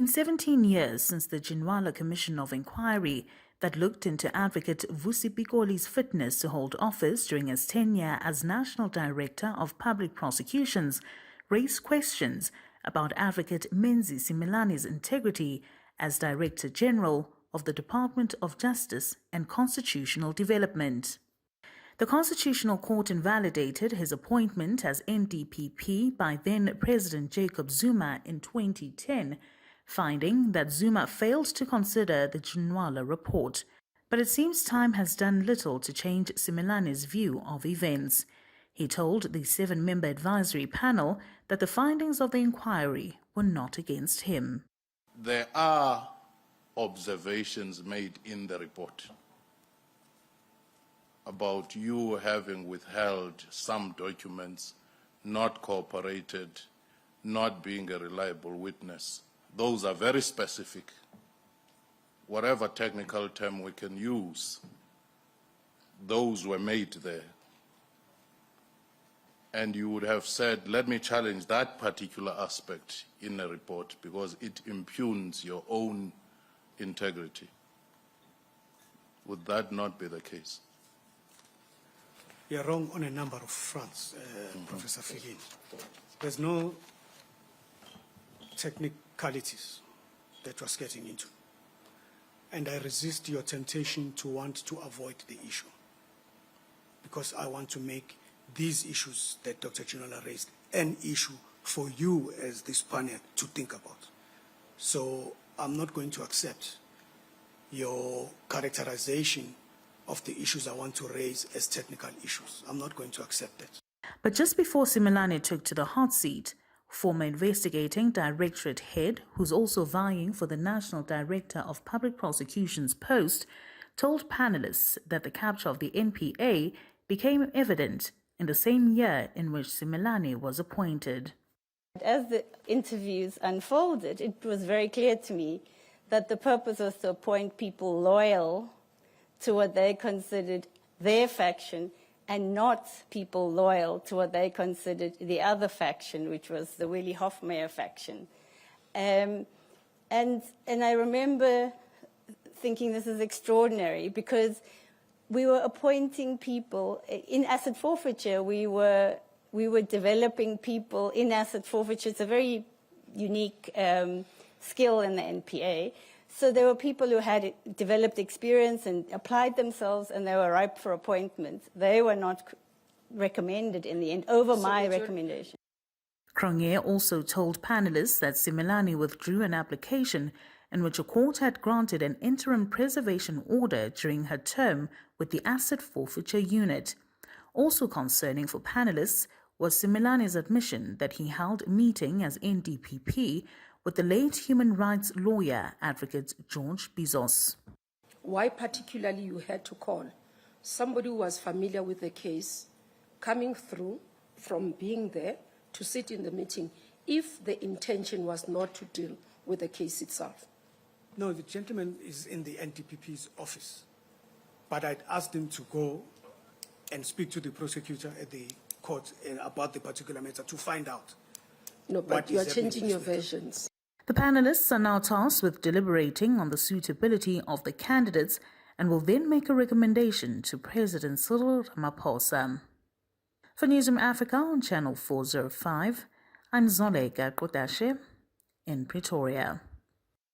In 17 years since the Ginwala Commission of Inquiry that looked into Advocate Vusi Pikoli's fitness to hold office during his tenure as National Director of Public Prosecutions raised questions about Advocate Menzi Simelane's integrity as Director General of the Department of Justice and Constitutional Development. The Constitutional Court invalidated his appointment as NDPP by then-President Jacob Zuma in 2010, finding that Zuma failed to consider the Ginwala report. But it seems time has done little to change Simelane's view of events. He told the 7-member advisory panel that the findings of the inquiry were not against him. There are observations made in the report about you having withheld some documents, not cooperated, not being a reliable witness. Those are very specific. Whatever technical term we can use, those were made there. And you would have said, let me challenge that particular aspect in the report because it impugns your own integrity. Would that not be the case? You're wrong on a number of fronts, Professor Filin. There's no technicalities that was getting into. And I resist your temptation to want to avoid the issue because I want to make these issues that Dr. Ginwala raised an issue for you as this panel to think about. So I'm not going to accept your characterization of the issues I want to raise as technical issues. I'm not going to accept that. But just before Simelane took to the hot seat, former investigating directorate head, who's also vying for the National Director of Public Prosecutions post, told panelists that the capture of the NPA became evident in the same year in which Simelane was appointed. As the interviews unfolded, it was very clear to me that the purpose was to appoint people loyal to what they considered their faction and not people loyal to what they considered the other faction, which was the Willie Hofmeyr faction. And I remember thinking this is extraordinary because we were appointing people in asset forfeiture. We were developing people in asset forfeiture. It's a very unique skill in the NPA. So there were people who had developed experience and applied themselves, and they were ripe for appointment. They were not recommended in the end over my recommendation. Cronje also told panelists that Simelane withdrew an application in which a court had granted an interim preservation order during her term with the Asset Forfeiture Unit. Also concerning for panelists was Simelane's admission that he held a meeting as NDPP with the late human rights lawyer, Advocate George Bizos. Why particularly you had to call somebody who was familiar with the case, coming through from being there to sit in the meeting, if the intention was not to deal with the case itself? No, the gentleman is in the NDPP's office, but I'd asked him to go and speak to the prosecutor at the court about the particular matter to find out. No, but you are changing your versions. The panelists are now tasked with deliberating on the suitability of the candidates and will then make a recommendation to President Cyril Ramaphosa. For Newzroom Afrika on Channel 405, I'm Zoleka Qodashe in Pretoria.